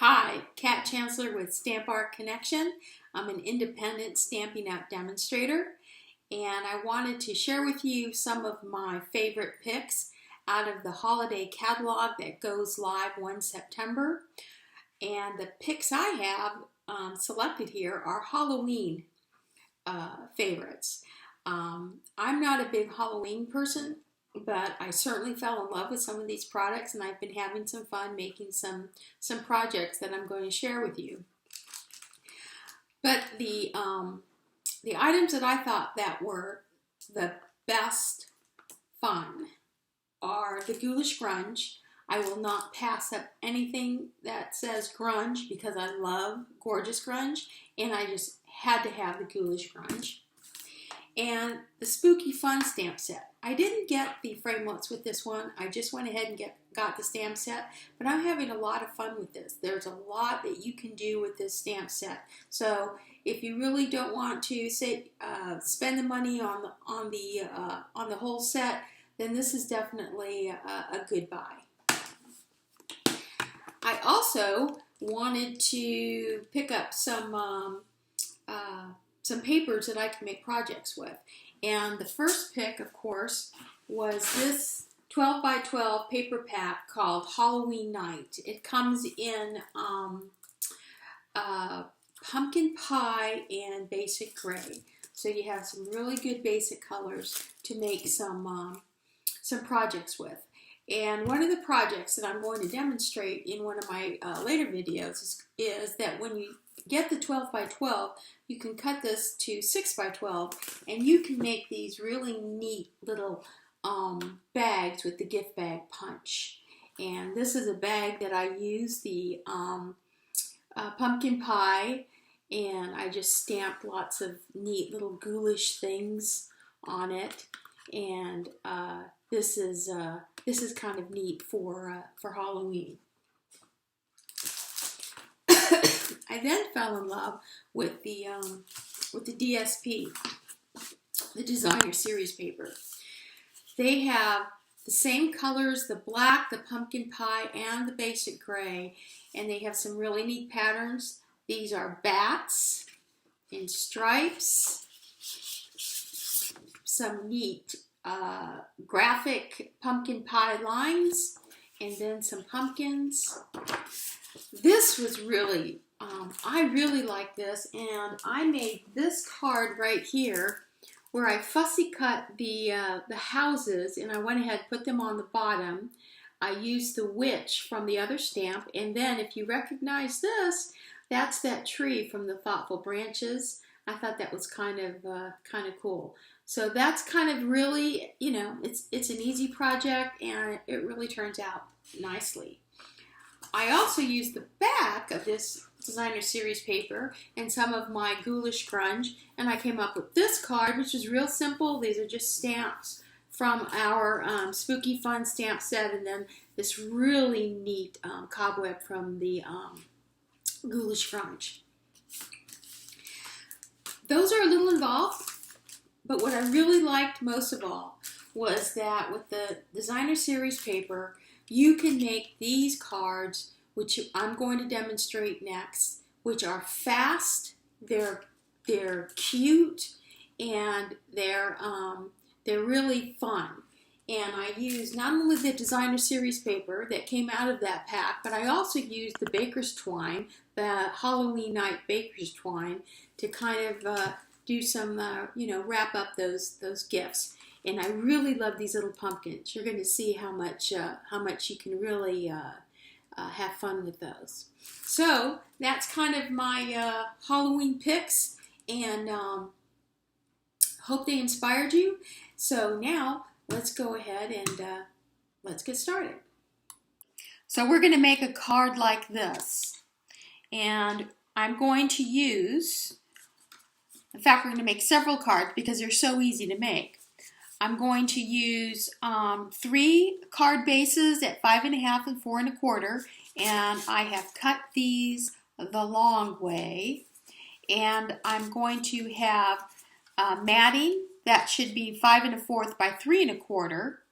Hi, Kat Chancellor with Stamp Art Connection. I'm an independent Stampin' Up demonstrator, and I wanted to share with you some of my favorite picks out of the holiday catalog that goes live 1 September. And the picks I have selected here are Halloween favorites. I'm not a big Halloween person, but I certainly fell in love with some of these products, and I've been having some fun making some projects that I'm going to share with you. But the items that I thought that were the best fun are the Ghoulish Grunge. I will not pass up anything that says grunge because I love gorgeous grunge, and I just had to have the Ghoulish Grunge. And the Spooky Fun stamp set. I didn't get the Framelits with this one. I just went ahead and got the stamp set, but I'm having a lot of fun with this. There's a lot that you can do with this stamp set. So if you really don't want to spend the money on the whole set, then this is definitely a good buy. I also wanted to pick up some papers that I can make projects with. And the first pick, of course, was this 12 by 12 paper pack called Halloween Night. It comes in pumpkin pie and basic gray. So you have some really good basic colors to make some projects with. And one of the projects that I'm going to demonstrate in one of my later videos is that when you get the 12 by 12, you can cut this to 6 by 12, and you can make these really neat little bags with the gift bag punch. And this is a bag that I use the pumpkin pie, and I just stamped lots of neat little ghoulish things on it. And this is kind of neat for Halloween. I then fell in love with the DSP, the Designer Series paper. They have the same colors, the black, the pumpkin pie, and the basic gray, and they have some really neat patterns. These are bats in stripes, some neat graphic pumpkin pie lines, and then some pumpkins. This was really, I really like this, and I made this card right here where I fussy cut the houses, and I went ahead and put them on the bottom. I used the witch from the other stamp, and then if you recognize this, that's that tree from the Thoughtful Branches. I thought that was kind of cool. So that's kind of really, you know, it's an easy project, and it really turns out nicely. I also used the back of this Designer Series paper and some of my Ghoulish Grunge, and I came up with this card, which is real simple. These are just stamps from our Spooky Fun stamp set, and then this really neat cobweb from the Ghoulish Grunge. Those are a little involved, but what I really liked most of all was that with the Designer Series paper, you can make these cards, which I'm going to demonstrate next, which are fast, they're cute, and they're really fun. And I used not only the Designer Series paper that came out of that pack, but I also used the Baker's Twine, the Halloween Night Baker's Twine, to kind of do some, wrap up those gifts. And I really love these little pumpkins. You're going to see how much you can really have fun with those. So that's kind of my Halloween picks, and hope they inspired you. So now let's go ahead and let's get started. So we're going to make a card like this, and I'm going to use, in fact, we're going to make several cards because they're so easy to make. I'm going to use 3 card bases at 5.5 and 4 1/4, and I have cut these the long way. And I'm going to have matting that should be 5 1/4 by 3 1/4,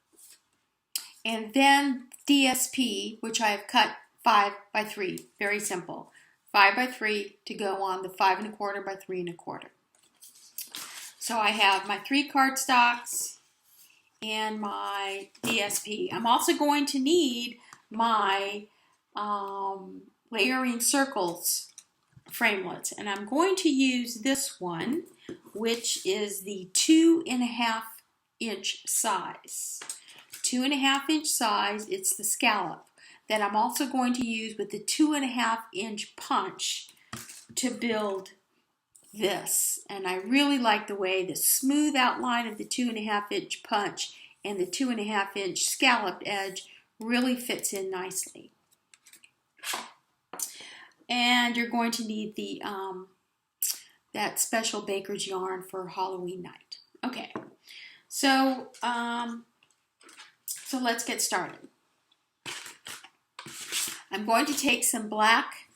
and then DSP, which I have cut 5 by 3. Very simple. 5 by 3 to go on the 5 1/4 by 3 1/4. So I have my 3 cardstocks and my DSP. I'm also going to need my layering circles framelits, and I'm going to use this one, which is the 2.5 inch size. 2.5 inch size, it's the scallop that I'm also going to use with the 2.5 inch punch to build this. And I really like the way the smooth outline of the 2.5 inch punch and the 2.5 inch scalloped edge really fits in nicely. And you're going to need the that special baker's yarn for Halloween night. Okay, so let's get started. I'm going to take some black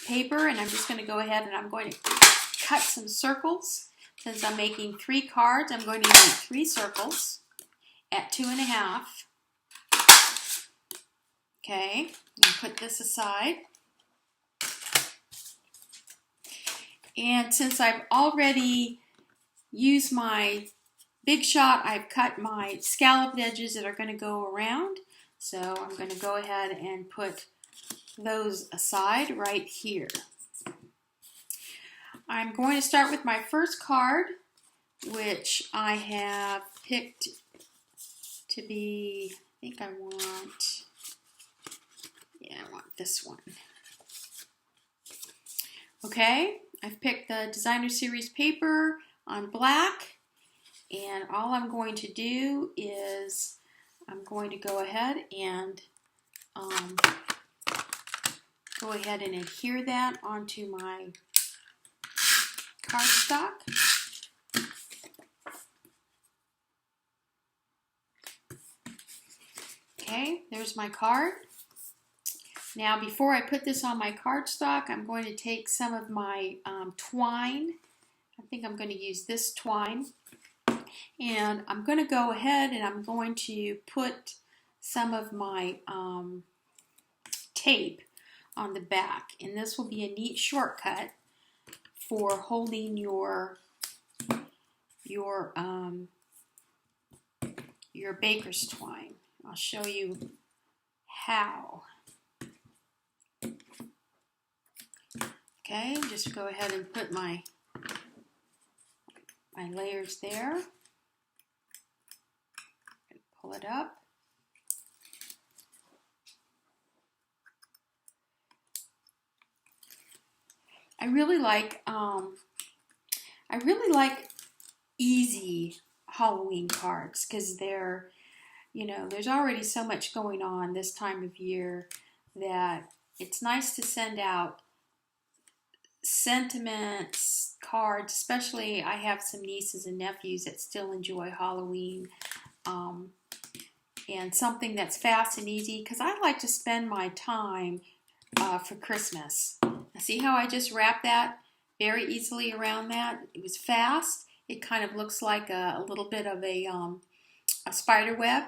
paper, and I'm just going to go ahead and I'm going to cut some circles. Since I'm making 3 cards, I'm going to do 3 circles at 2.5. Okay, and put this aside. And since I've already used my Big Shot, I've cut my scalloped edges that are going to go around. So I'm going to go ahead and put those aside right here. I'm going to start with my first card, which I have picked to be, I think I want this one. Okay, I've picked the Designer Series paper on black, and all I'm going to do is I'm going to go ahead and adhere that onto my cardstock. Okay, there's my card. Now, before I put this on my cardstock, I'm going to take some of my twine. I think I'm going to use this twine. And I'm going to go ahead and I'm going to put some of my tape on the back. And this will be a neat shortcut for holding your baker's twine. I'll show you how. Okay, just go ahead and put my layers there. Pull it up. I really like easy Halloween cards because they're, there's already so much going on this time of year that it's nice to send out sentiments cards. Especially I have some nieces and nephews that still enjoy Halloween, and something that's fast and easy because I like to spend my time for Christmas. See how I just wrapped that very easily around that? It was fast. It kind of looks like a little bit of a spider web.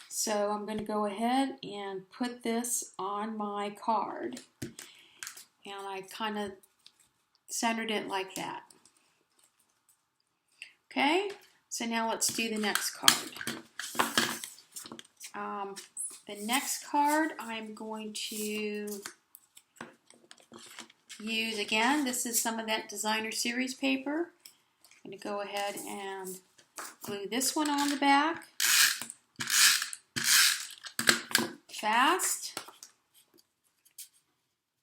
So I'm going to go ahead and put this on my card. And I kind of centered it like that. Okay, so now let's do the next card. The next card I'm going to use again. This is some of that Designer Series paper. I'm going to go ahead and glue this one on the back. Fast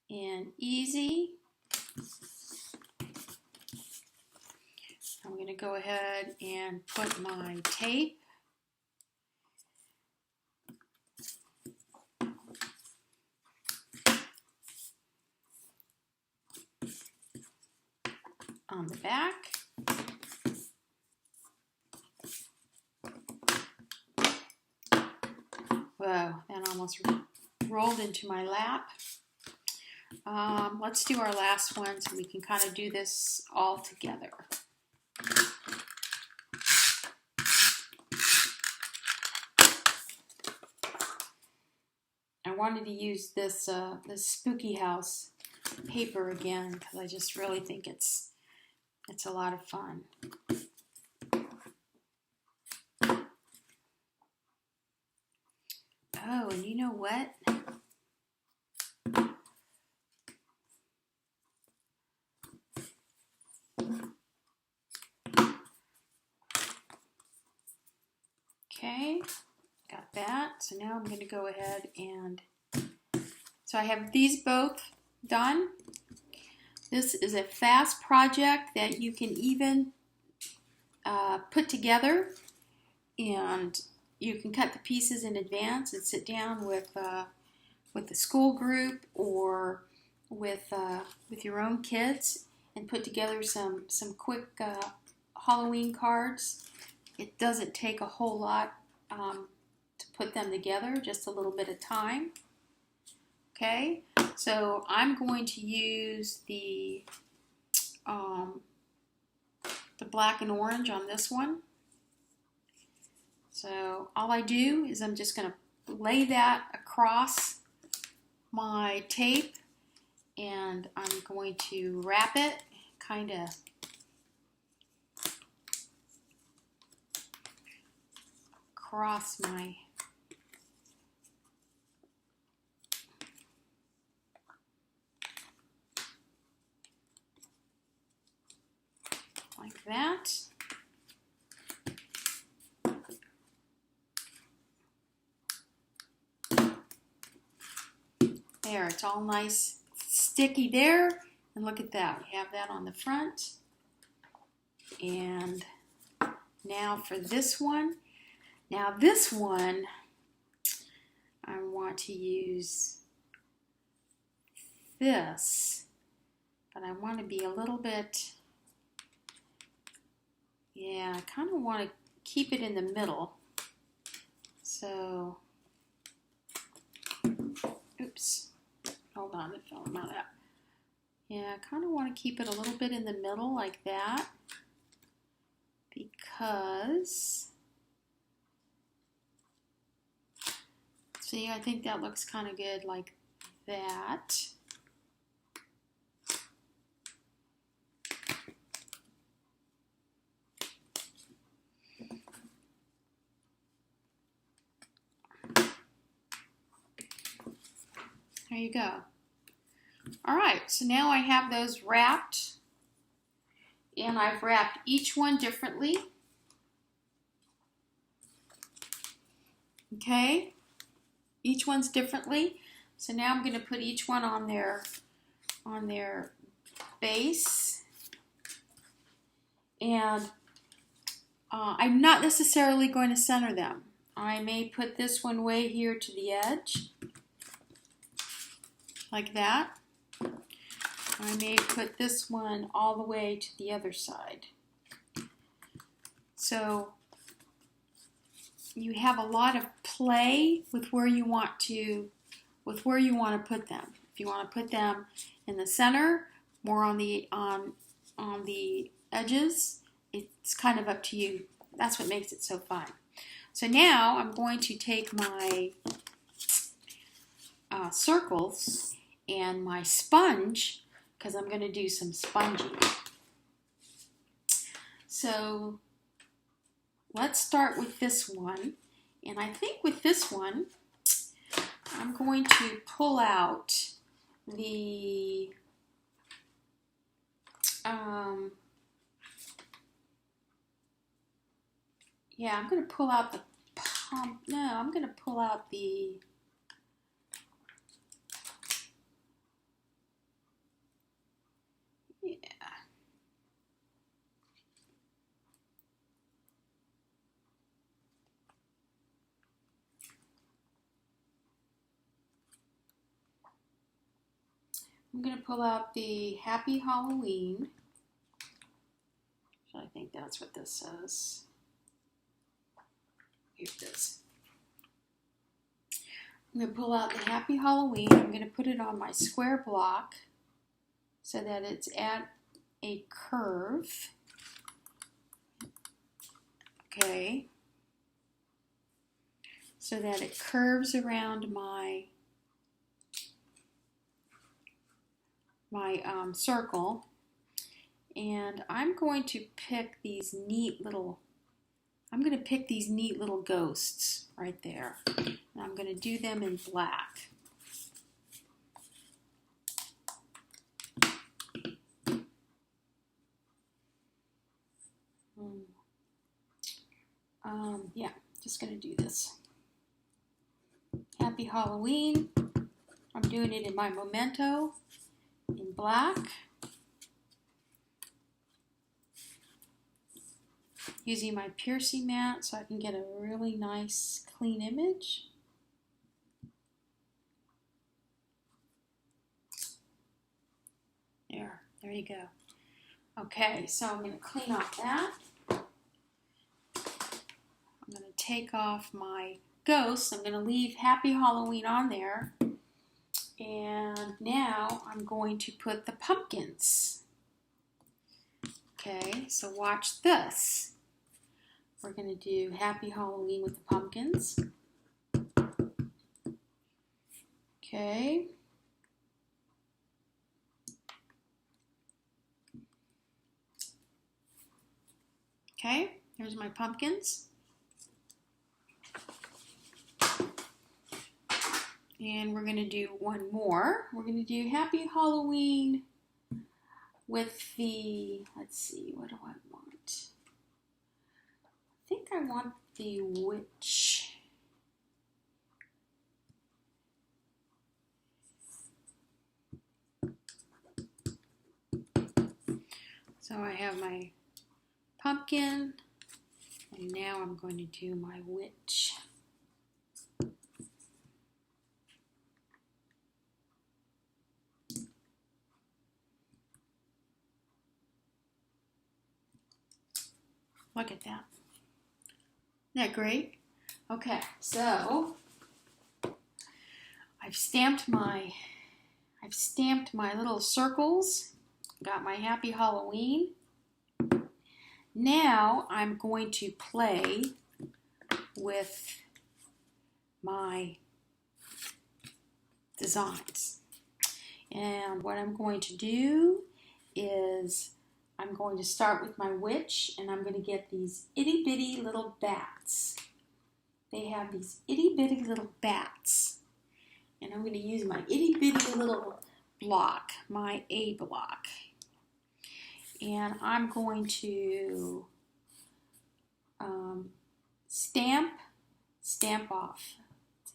and easy. I'm going to go ahead and put my tape on the back. Whoa, that almost rolled into my lap. Let's do our last one so we can kind of do this all together. wanted to use this this Spooky House paper again because I just really think it's a lot of fun. Oh, and you know what? Okay, got that. So now I'm going to go ahead and, so I have these both done. This is a fast project that you can even put together, and you can cut the pieces in advance and sit down with the school group or with your own kids and put together some quick Halloween cards. It doesn't take a whole lot to put them together, just a little bit of time. Okay, so I'm going to use the black and orange on this one. So all I do is I'm just going to lay that across my tape, and I'm going to wrap it kind of across my like that. There, it's all nice sticky there, and look at that, we have that on the front. And now for this one. Now this one, I want to use this, but I want to be a little bit, yeah, I kind of want to keep it in the middle. So, oops, hold on, it fell out. Yeah, I kind of want to keep it a little bit in the middle like that, because, see, I think that looks kind of good like that. There you go. All right, so now I have those wrapped, and I've wrapped each one differently. Okay, each one's differently. So now I'm going to put each one on their base, and I'm not necessarily going to center them. I may put this one way here to the edge, like that. I may put this one all the way to the other side. So you have a lot of play with where you want to put them. If you want to put them in the center, more on the edges, it's kind of up to you. That's what makes it so fun. So now I'm going to take my circles and my sponge, because I'm going to do some sponging. So let's start with this one. And I think with this one, I'm going to pull out the yeah, I'm going to pull out the I'm going to pull out the I'm going to pull out the Happy Halloween. So I think that's what this says. Here it is. I'm going to pull out the Happy Halloween. I'm going to put it on my square block so that it's at a curve. Okay. So that it curves around my circle, and I'm going to pick these neat little ghosts right there. And I'm going to do them in black. Yeah, just going to do this. Happy Halloween. I'm doing it in my memento in black. Using my piercing mat so I can get a really nice clean image. There you go. Okay, so I'm going to clean off that. I'm going to take off my ghosts. I'm going to leave Happy Halloween on there. And now I'm going to put the pumpkins. Okay, so watch this. We're going to do Happy Halloween with the pumpkins. Okay. Okay, here's my pumpkins. And we're going to do one more. We're going to do Happy Halloween with the, let's see, what do I want? I think I want the witch. So I have my pumpkin, and now I'm going to do my witch. Look at that. Isn't that great? Okay, so I've stamped my little circles. Got my Happy Halloween. Now I'm going to play with my designs. And what I'm going to do is I'm going to start with my witch, and I'm going to get these itty bitty little bats. They have these itty bitty little bats. And I'm going to use my itty bitty little block, my A block. And I'm going to stamp off.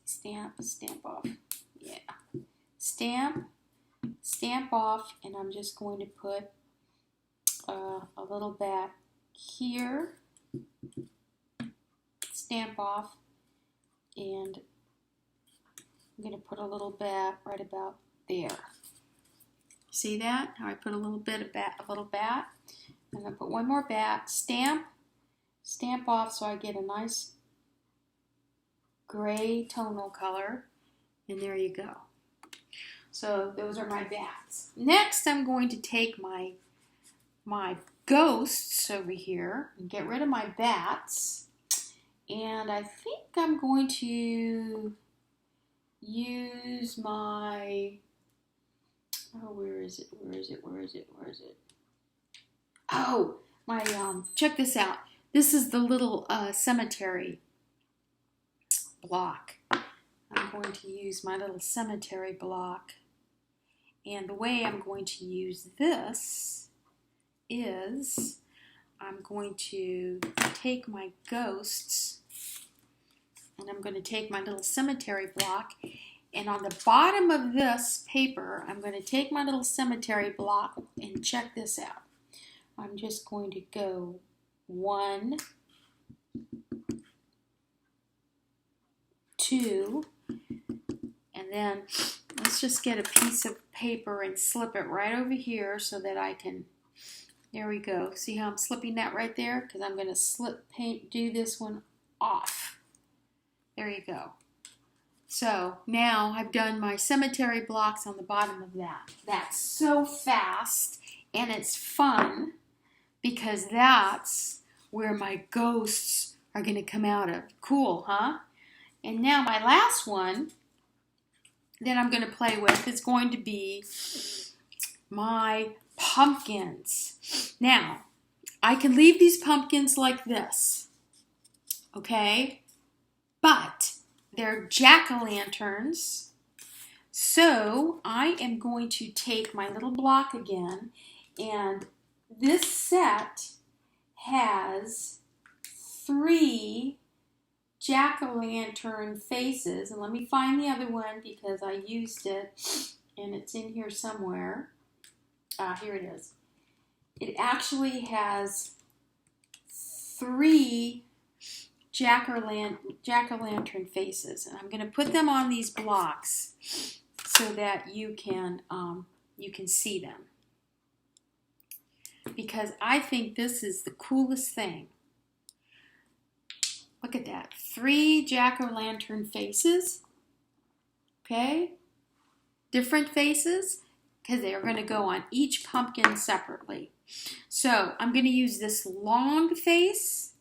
Stamp off. Yeah. Stamp off, and I'm just going to put a little bat here. Stamp off, and I'm going to put a little bat right about there. See that? How I put a little bat. I'm going to put one more bat, stamp off so I get a nice gray tonal color, and there you go. So those are my bats. Next, I'm going to take my ghosts over here and get rid of my bats, and I think I'm going to use my, where is it? Oh, my, check this out. This is the little cemetery block. I'm going to use my little cemetery block. And the way I'm going to use this is I'm going to take my ghosts, and I'm going to take my little cemetery block, and on the bottom of this paper, I'm going to take my little cemetery block, and check this out. I'm just going to go 1, 2, and then let's just get a piece of paper and slip it right over here so that I can, there we go. See how I'm slipping that right there? Because I'm going to do this one off. There you go. So now I've done my cemetery blocks on the bottom of that. That's so fast, and it's fun because that's where my ghosts are going to come out of. Cool, huh? And now my last one that I'm going to play with is going to be my pumpkins. Now, I can leave these pumpkins like this, okay? But they're jack-o'-lanterns. So I am going to take my little block again, and this set has 3 jack-o'-lantern faces. And let me find the other one because I used it and it's in here somewhere. Here it is. It actually has 3 jack-o'-lantern faces, and I'm going to put them on these blocks so that you can see them, because I think this is the coolest thing. Look at that, 3 jack-o'-lantern faces, okay, different faces, because they are going to go on each pumpkin separately. So I'm going to use this long face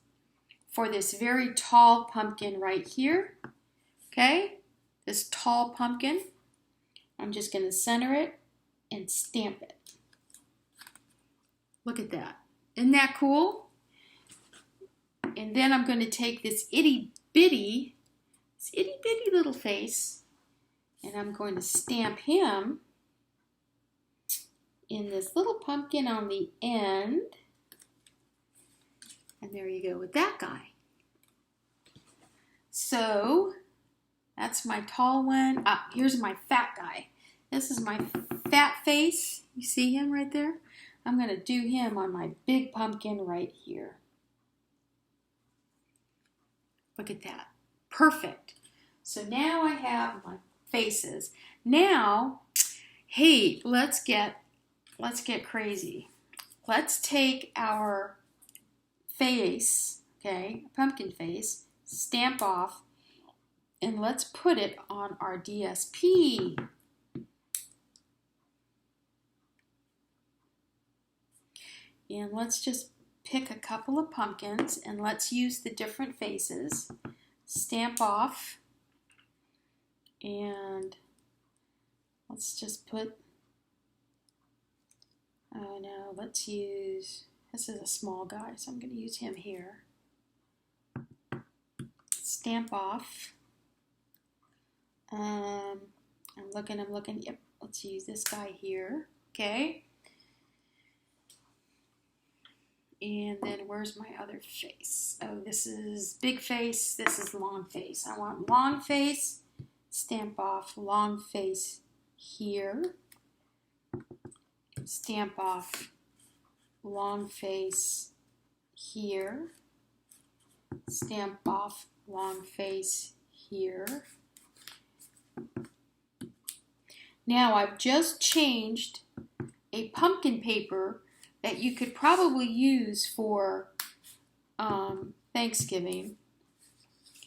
for this very tall pumpkin right here, okay, this tall pumpkin. I'm just going to center it and stamp it. Look at that. Isn't that cool? And then I'm going to take this itty bitty little face, and I'm going to stamp him in this little pumpkin on the end. And there you go with that guy. So that's my tall one. Here's my fat guy. This is my fat face. You see him right there? I'm going to do him on my big pumpkin right here. Look at that. Perfect. So now I have my faces. Now, hey, let's get crazy. Let's take our face, okay, pumpkin face, stamp off, and let's put it on our DSP. And let's just pick a couple of pumpkins and let's use the different faces. Stamp off, and let's just put, oh no, let's use, this is a small guy, so I'm going to use him here. Stamp off. I'm looking, yep, let's use this guy here, okay. And then where's my other face? Oh, this is big face, this is long face. I want long face, stamp off long face here. Stamp off long face here. Stamp off long face here. Now I've just changed a pumpkin paper that you could probably use for Thanksgiving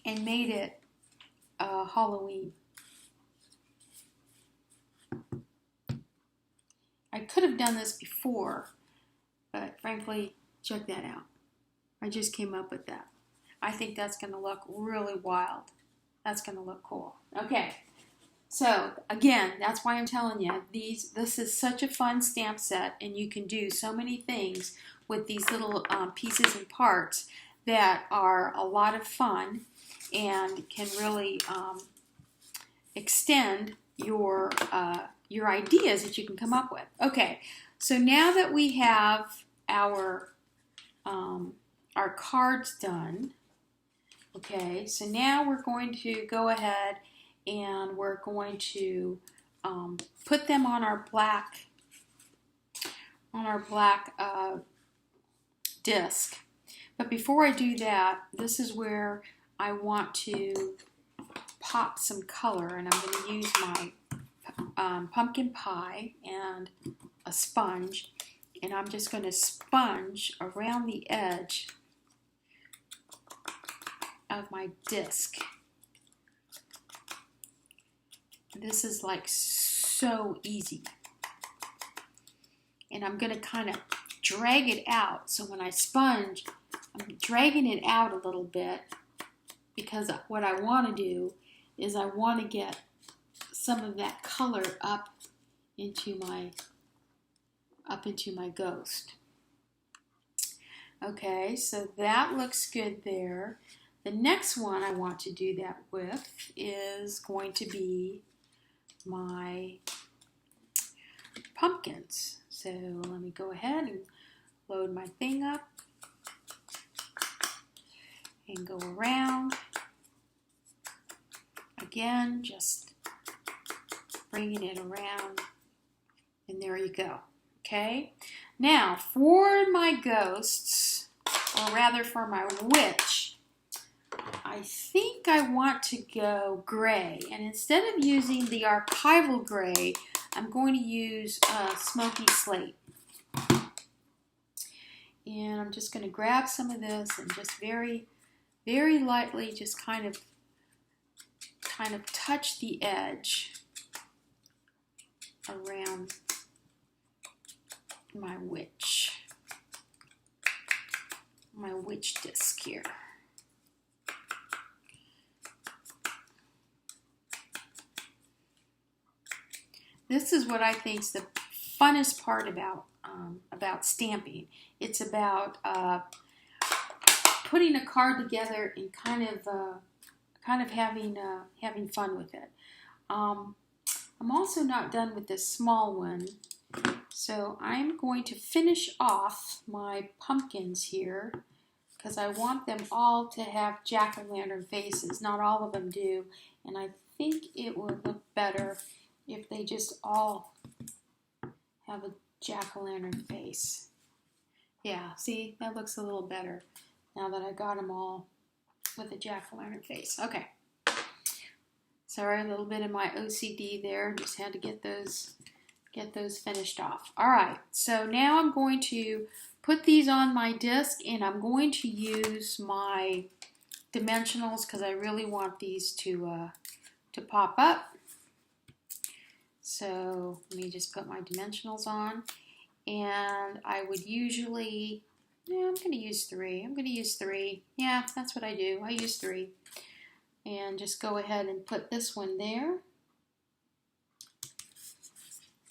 and made it Halloween. I could have done this before, but frankly, check that out. I just came up with that. I think that's going to look really wild. That's going to look cool. Okay. So, again, that's why I'm telling you, this is such a fun stamp set, and you can do so many things with these little pieces and parts that are a lot of fun and can really extend your ideas that you can come up with. Okay, so now that we have our cards done, okay, so now we're going to go ahead and we're going to put them on our black disc. But before I do that, this is where I want to pop some color, and I'm going to use my pumpkin pie and a sponge, and I'm just going to sponge around the edge of my disc. This is like so easy. And I'm going to kind of drag it out. So when I sponge, I'm dragging it out a little bit, because what I want to do is I want to get some of that color up into my up into my ghost. Okay, so that looks good there. The next one I want to do that with is going to be my pumpkins. So let me go ahead and load my thing up and go around. Again, just bringing it around, and there you go. Okay, now for my ghosts, or rather for my witch, I think I want to go gray, and instead of using the archival gray, I'm going to use smoky slate. And I'm just going to grab some of this and just very, very lightly just kind of touch the edge around my witch disc here. This is what I think is the funnest part about stamping. It's about putting a card together and kind of having fun with it. I'm also not done with this small one, so I'm going to finish off my pumpkins here because I want them all to have jack-o'-lantern faces. Not all of them do, and I think it will look better if they just all have a jack-o'-lantern face. Yeah, see, that looks a little better now that I got them all with a jack-o'-lantern face. Okay. Sorry, a little bit of my OCD there. Just had to get those finished off. All right, so now I'm going to put these on my disc, and I'm going to use my dimensionals because I really want these to pop up. So let me just put my dimensionals on, and I would usually, I'm going to use 3. I'm going to use 3. Yeah, that's what I do. I use 3. And just go ahead and put this one there.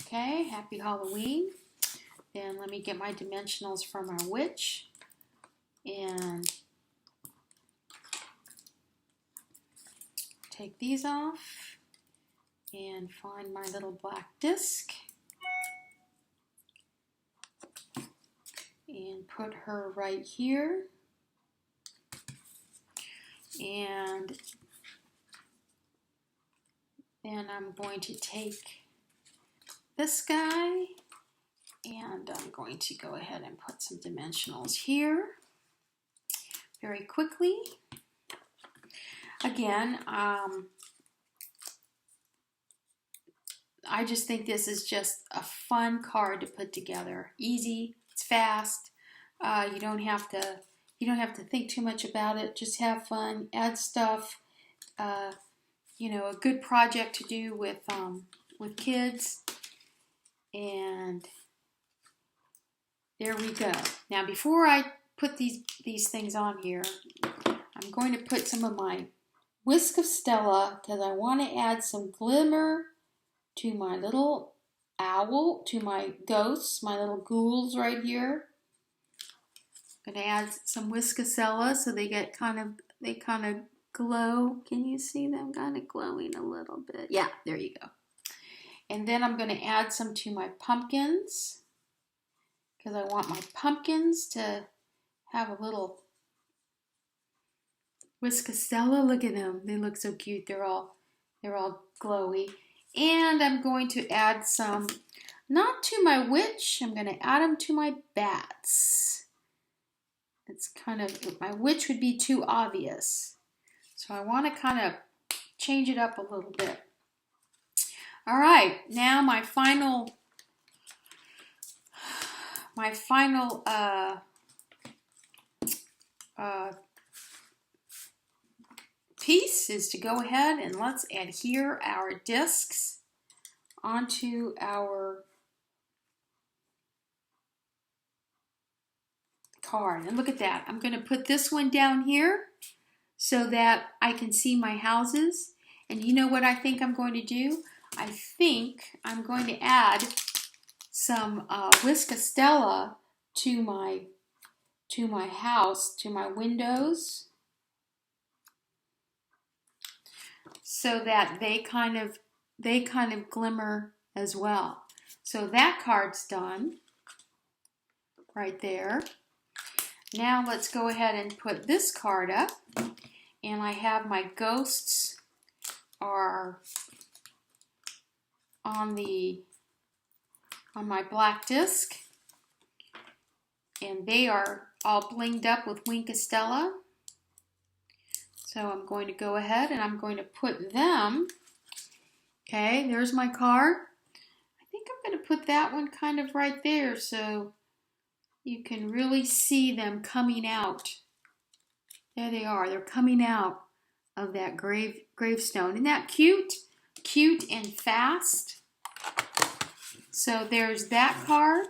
Okay, happy Halloween. Then let me get my dimensionals from our witch and take these off and find my little black disc and put her right here. And then I'm going to take this guy and I'm going to go ahead and put some dimensionals here very quickly. Again, I just think this is just a fun card to put together. Easy, it's fast. You don't have to think too much about it. Just have fun, add stuff. You know, a good project to do with kids. And there we go. Now, before I put these things on here, I'm going to put some of my Whisk of Stella because I want to add some glimmer to my little owl, to my ghosts, my little ghouls right here. I'm going to add some Whisk of Stella so they kind of glow. Can you see them kind of glowing a little bit? Yeah, there you go. And then I'm going to add some to my pumpkins because I want my pumpkins to have a little Whisk of Stella. Look at them. They look so cute. They're all glowy. And I'm going to add some, not to my witch, I'm going to add them to my bats. It's kind of, my witch would be too obvious. So I want to kind of change it up a little bit. All right, now my final piece is to go ahead and let's adhere our discs onto our card. And look at that. I'm going to put this one down here so that I can see my houses. And you know what I think I'm going to do? I think I'm going to add some Whiskastella to my house, to my windows, so that they kind of glimmer as well. So that card's done right there. Now let's go ahead and put this card up, and I have my ghosts are on my black disc, and they are all blinged up with Whiskastella. So I'm going to go ahead and I'm going to put them, okay, there's my card. I think I'm going to put that one kind of right there so you can really see them coming out. There they are, they're coming out of that gravestone. Isn't that cute? Cute and fast. So there's that card.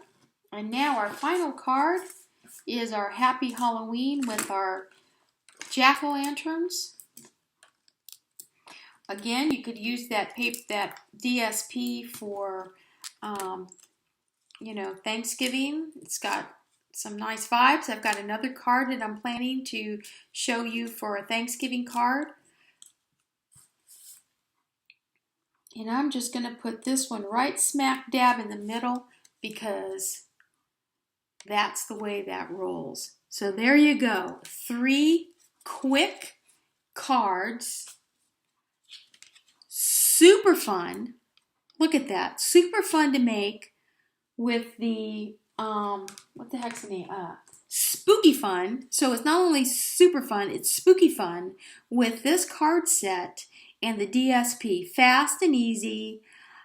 And now our final card is our Happy Halloween with our jack-o'-lanterns. Again, you could use that paper, that DSP for, you know, Thanksgiving. It's got some nice vibes. I've got another card that I'm planning to show you for a Thanksgiving card. And I'm just going to put this one right smack dab in the middle because that's the way that rolls. So there you go. 3 quick cards. Super fun. Look at that. Super fun to make with the, what the heck's the name? Spooky fun. So it's not only super fun, it's spooky fun with this card set and the DSP. Fast and easy.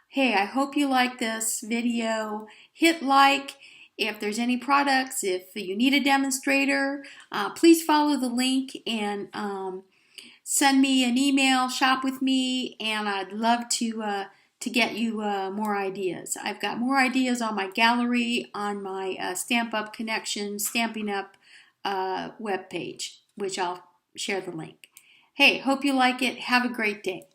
Hey, I hope you like this video. Hit like. If there's any products, if you need a demonstrator, please follow the link and send me an email, shop with me, and I'd love to get you more ideas. I've got more ideas on my gallery, on my Stamp Up Connection, Stampin' Up webpage, which I'll share the link. Hey, hope you like it. Have a great day.